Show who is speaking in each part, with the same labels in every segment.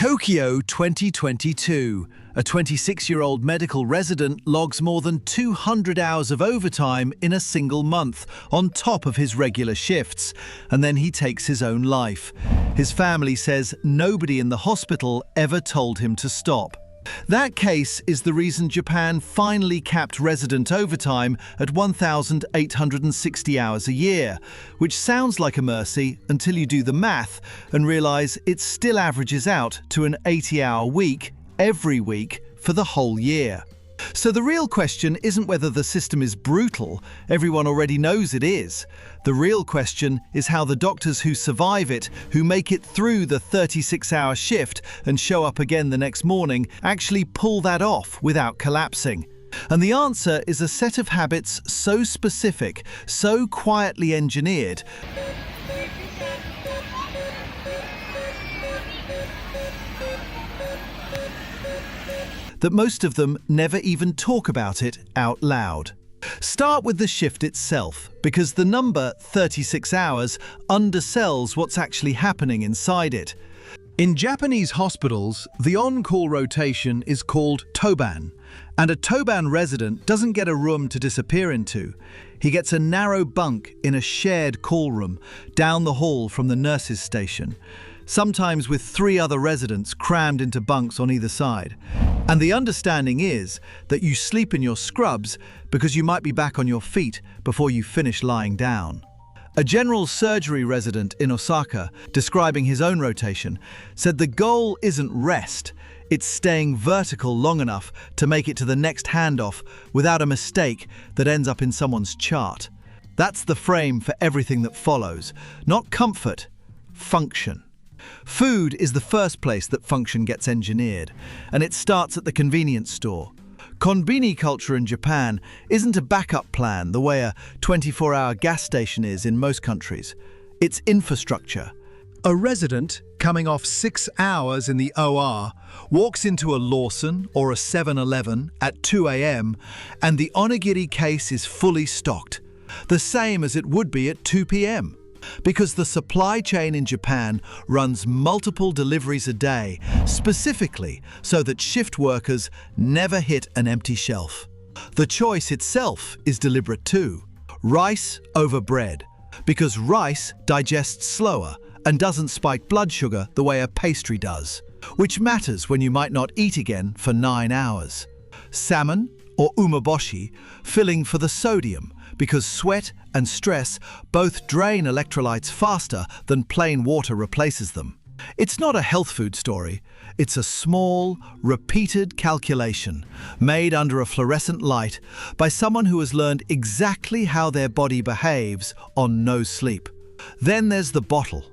Speaker 1: Tokyo 2022. A 26-year-old medical resident logs more than 200 hours of overtime in a single month, on top of his regular shifts, and then he takes his own life. His family says nobody in the hospital ever told him to stop. That case is the reason Japan finally capped resident overtime at 1,860 hours a year, which sounds like a mercy until you do the math and realize it still averages out to an 80-hour week every week for the whole year. So the real question isn't whether the system is brutal, everyone already knows it is. The real question is how the doctors who survive it, who make it through the 36-hour shift and show up again the next morning, actually pull that off without collapsing. And the answer is a set of habits so specific, so quietly engineered, that most of them never even talk about it out loud. Start with the shift itself, because the number 36 hours undersells what's actually happening inside it. In Japanese hospitals, the on-call rotation is called Toban, and a Toban resident doesn't get a room to disappear into. He gets a narrow bunk in a shared call room down the hall from the nurses' station, sometimes with 3 other residents crammed into bunks on either side. And the understanding is that you sleep in your scrubs because you might be back on your feet before you finish lying down. A general surgery resident in Osaka, describing his own rotation, said the goal isn't rest, it's staying vertical long enough to make it to the next handoff without a mistake that ends up in someone's chart. That's the frame for everything that follows, not comfort, function. Food is the first place that function gets engineered, and it starts at the convenience store. Konbini culture in Japan isn't a backup plan the way a 24-hour gas station is in most countries. It's infrastructure. A resident coming off 6 hours in the OR walks into a Lawson or a 7-Eleven at 2 a.m. and the onigiri case is fully stocked, the same as it would be at 2 p.m. Because the supply chain in Japan runs multiple deliveries a day, specifically so that shift workers never hit an empty shelf. The choice itself is deliberate too. Rice over bread, because rice digests slower and doesn't spike blood sugar the way a pastry does, which matters when you might not eat again for 9 hours. Salmon or umeboshi, filling for the sodium, because sweat and stress both drain electrolytes faster than plain water replaces them. It's not a health food story, it's a small, repeated calculation made under a fluorescent light by someone who has learned exactly how their body behaves on no sleep. Then there's the bottle.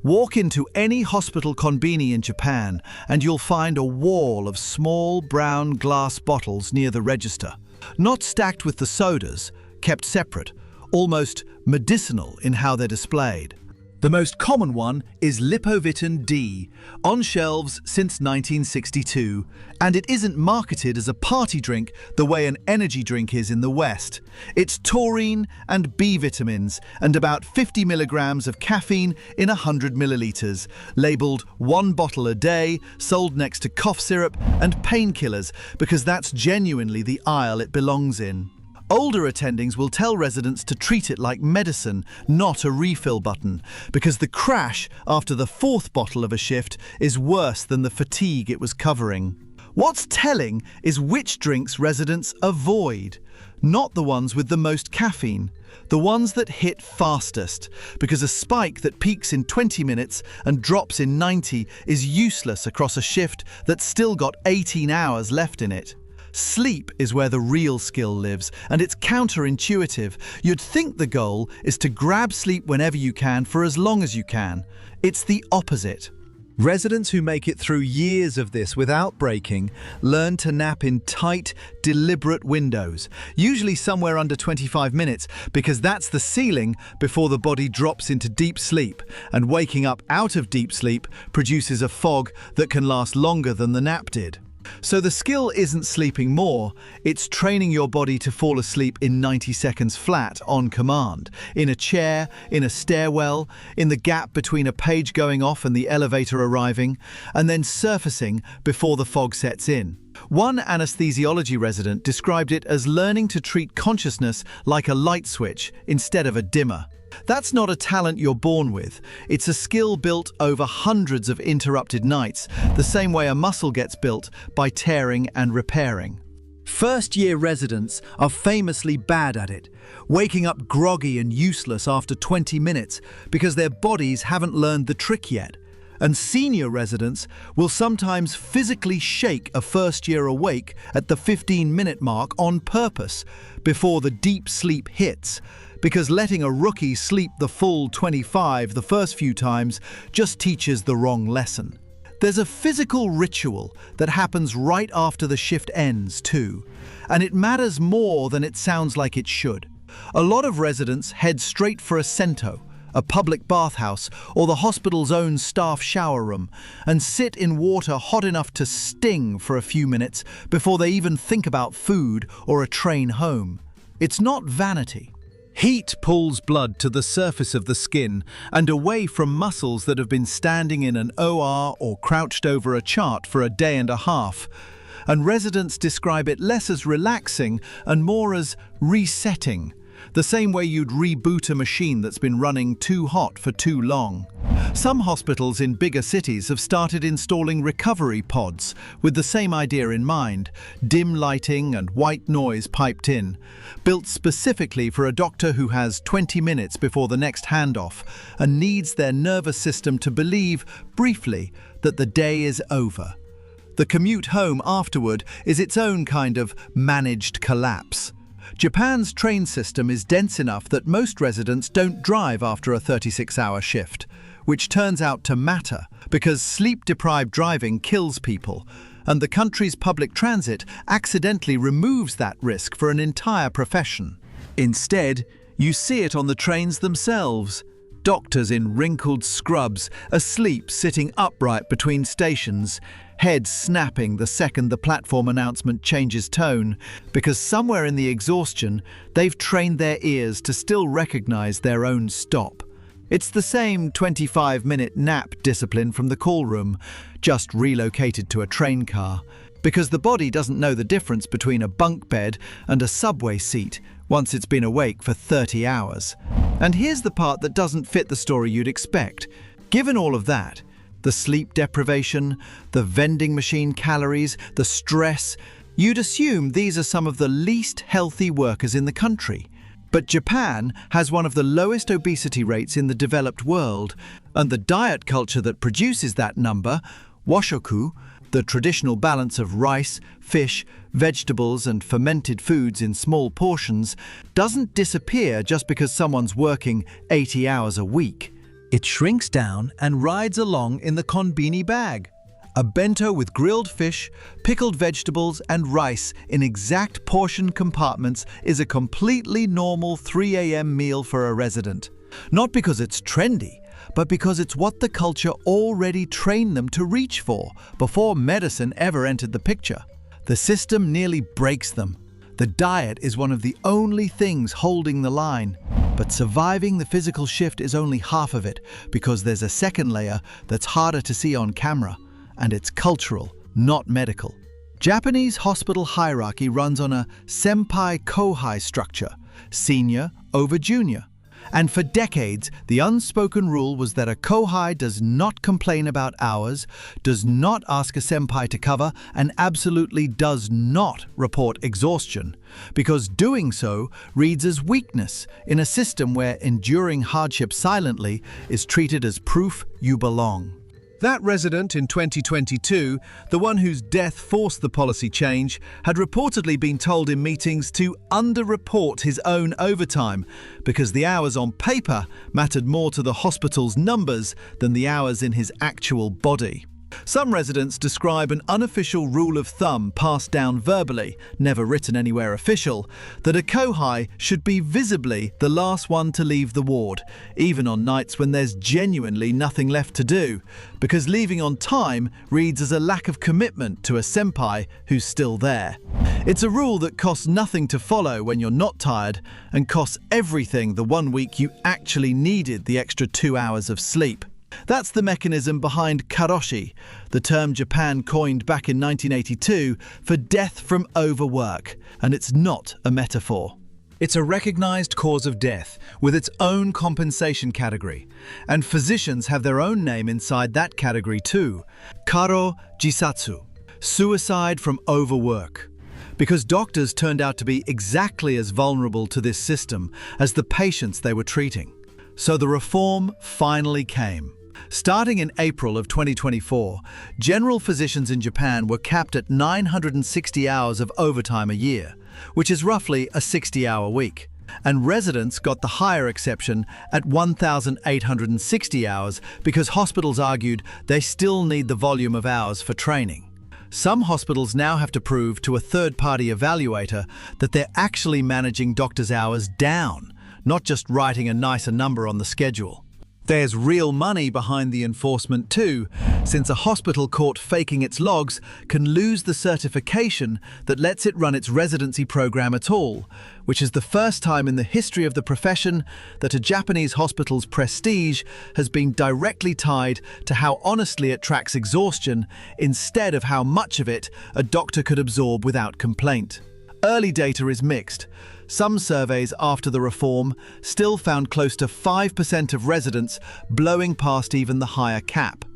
Speaker 1: Walk into any hospital konbini in Japan and you'll find a wall of small brown glass bottles near the register, not stacked with the sodas, kept separate, almost medicinal in how they're displayed. The most common one is Lipovitan D, on shelves since 1962, and it isn't marketed as a party drink the way an energy drink is in the West. It's taurine and B vitamins and about 50 milligrams of caffeine in 100 milliliters, labeled 1 bottle a day, sold next to cough syrup and painkillers because that's genuinely the aisle it belongs in. Older attendings will tell residents to treat it like medicine, not a refill button, because the crash after the 4th bottle of a shift is worse than the fatigue it was covering. What's telling is which drinks residents avoid, not the ones with the most caffeine, the ones that hit fastest, because a spike that peaks in 20 minutes and drops in 90 is useless across a shift that's still got 18 hours left in it. Sleep is where the real skill lives, and it's counterintuitive. You'd think the goal is to grab sleep whenever you can for as long as you can. It's the opposite. Residents who make it through years of this without breaking learn to nap in tight, deliberate windows, usually somewhere under 25 minutes, because that's the ceiling before the body drops into deep sleep, and waking up out of deep sleep produces a fog that can last longer than the nap did. So the skill isn't sleeping more, it's training your body to fall asleep in 90 seconds flat on command, in a chair, in a stairwell, in the gap between a page going off and the elevator arriving, and then surfacing before the fog sets in. One anesthesiology resident described it as learning to treat consciousness like a light switch instead of a dimmer. That's not a talent you're born with. It's a skill built over hundreds of interrupted nights, the same way a muscle gets built by tearing and repairing. First-year residents are famously bad at it, waking up groggy and useless after 20 minutes because their bodies haven't learned the trick yet. And senior residents will sometimes physically shake a first-year awake at the 15-minute mark on purpose before the deep sleep hits, because letting a rookie sleep the full 25 the first few times just teaches the wrong lesson. There's a physical ritual that happens right after the shift ends too, and it matters more than it sounds like it should. A lot of residents head straight for a sento, a public bathhouse, or the hospital's own staff shower room, and sit in water hot enough to sting for a few minutes before they even think about food or a train home. It's not vanity. Heat pulls blood to the surface of the skin and away from muscles that have been standing in an OR or crouched over a chart for a day and a half, and residents describe it less as relaxing and more as resetting, the same way you'd reboot a machine that's been running too hot for too long. Some hospitals in bigger cities have started installing recovery pods with the same idea in mind, dim lighting and white noise piped in, built specifically for a doctor who has 20 minutes before the next handoff and needs their nervous system to believe, briefly, that the day is over. The commute home afterward is its own kind of managed collapse. Japan's train system is dense enough that most residents don't drive after a 36-hour shift, which turns out to matter because sleep-deprived driving kills people, and the country's public transit accidentally removes that risk for an entire profession. Instead, you see it on the trains themselves. Doctors in wrinkled scrubs, asleep sitting upright between stations, heads snapping the second the platform announcement changes tone, because somewhere in the exhaustion, they've trained their ears to still recognize their own stop. It's the same 25-minute nap discipline from the call room, just relocated to a train car, because the body doesn't know the difference between a bunk bed and a subway seat once it's been awake for 30 hours. And here's the part that doesn't fit the story you'd expect. Given all of that, the sleep deprivation, the vending machine calories, the stress, you'd assume these are some of the least healthy workers in the country. But Japan has one of the lowest obesity rates in the developed world, and the diet culture that produces that number, washoku, the traditional balance of rice, fish, vegetables and fermented foods in small portions, doesn't disappear just because someone's working 80 hours a week. It shrinks down and rides along in the konbini bag. A bento with grilled fish, pickled vegetables and rice in exact portion compartments is a completely normal 3 a.m. meal for a resident. Not because it's trendy, but because it's what the culture already trained them to reach for before medicine ever entered the picture. The system nearly breaks them. The diet is one of the only things holding the line. But surviving the physical shift is only half of it, because there's a second layer that's harder to see on camera, and it's cultural, not medical. Japanese hospital hierarchy runs on a senpai-kohai structure, senior over junior. And for decades, the unspoken rule was that a kohai does not complain about hours, does not ask a senpai to cover, and absolutely does not report exhaustion, because doing so reads as weakness in a system where enduring hardship silently is treated as proof you belong. That resident in 2022, the one whose death forced the policy change, had reportedly been told in meetings to underreport his own overtime because the hours on paper mattered more to the hospital's numbers than the hours in his actual body. Some residents describe an unofficial rule of thumb passed down verbally, never written anywhere official, that a kohai should be visibly the last one to leave the ward, even on nights when there's genuinely nothing left to do, because leaving on time reads as a lack of commitment to a senpai who's still there. It's a rule that costs nothing to follow when you're not tired and costs everything the 1 week you actually needed the extra 2 hours of sleep. That's the mechanism behind karoshi, the term Japan coined back in 1982 for death from overwork, and it's not a metaphor. It's a recognized cause of death with its own compensation category, and physicians have their own name inside that category too, karo jisatsu, suicide from overwork. Because doctors turned out to be exactly as vulnerable to this system as the patients they were treating. So the reform finally came. Starting in April of 2024, general physicians in Japan were capped at 960 hours of overtime a year, which is roughly a 60-hour week. And residents got the higher exception at 1,860 hours because hospitals argued they still need the volume of hours for training. Some hospitals now have to prove to a third-party evaluator that they're actually managing doctors' hours down, not just writing a nicer number on the schedule. There's real money behind the enforcement too, since a hospital caught faking its logs can lose the certification that lets it run its residency program at all, which is the first time in the history of the profession that a Japanese hospital's prestige has been directly tied to how honestly it tracks exhaustion instead of how much of it a doctor could absorb without complaint. Early data is mixed. Some surveys after the reform still found close to 5% of residents blowing past even the higher cap.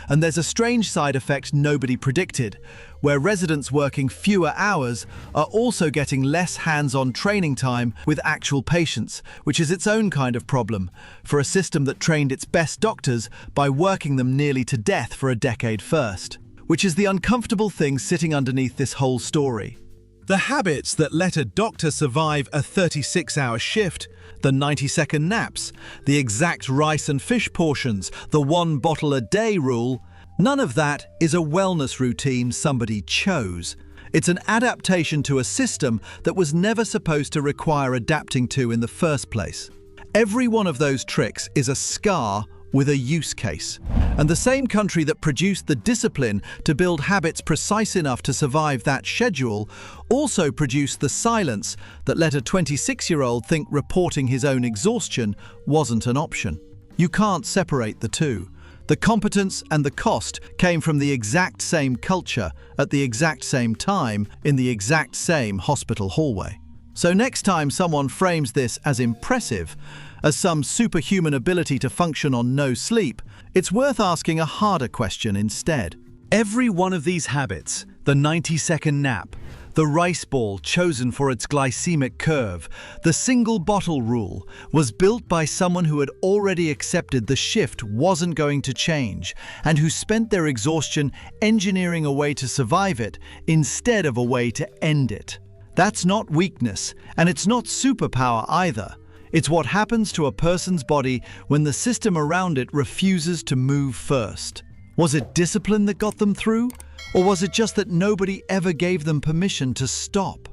Speaker 1: And there's a strange side effect nobody predicted, where residents working fewer hours are also getting less hands-on training time with actual patients, which is its own kind of problem for a system that trained its best doctors by working them nearly to death for a decade first. Which is the uncomfortable thing sitting underneath this whole story. The habits that let a doctor survive a 36-hour shift, the 90-second naps, the exact rice and fish portions, the 1 bottle a day rule, none of that is a wellness routine somebody chose. It's an adaptation to a system that was never supposed to require adapting to in the first place. Every one of those tricks is a scar with a use case. And the same country that produced the discipline to build habits precise enough to survive that schedule also produced the silence that let a 26-year-old think reporting his own exhaustion wasn't an option. You can't separate the two. The competence and the cost came from the exact same culture at the exact same time in the exact same hospital hallway. So next time someone frames this as impressive, as some superhuman ability to function on no sleep, it's worth asking a harder question instead. Every one of these habits, the 90-second nap, the rice ball chosen for its glycemic curve, the single bottle rule, was built by someone who had already accepted the shift wasn't going to change and who spent their exhaustion engineering a way to survive it instead of a way to end it. That's not weakness, and it's not superpower either. It's what happens to a person's body when the system around it refuses to move first. Was it discipline that got them through? Or was it just that nobody ever gave them permission to stop?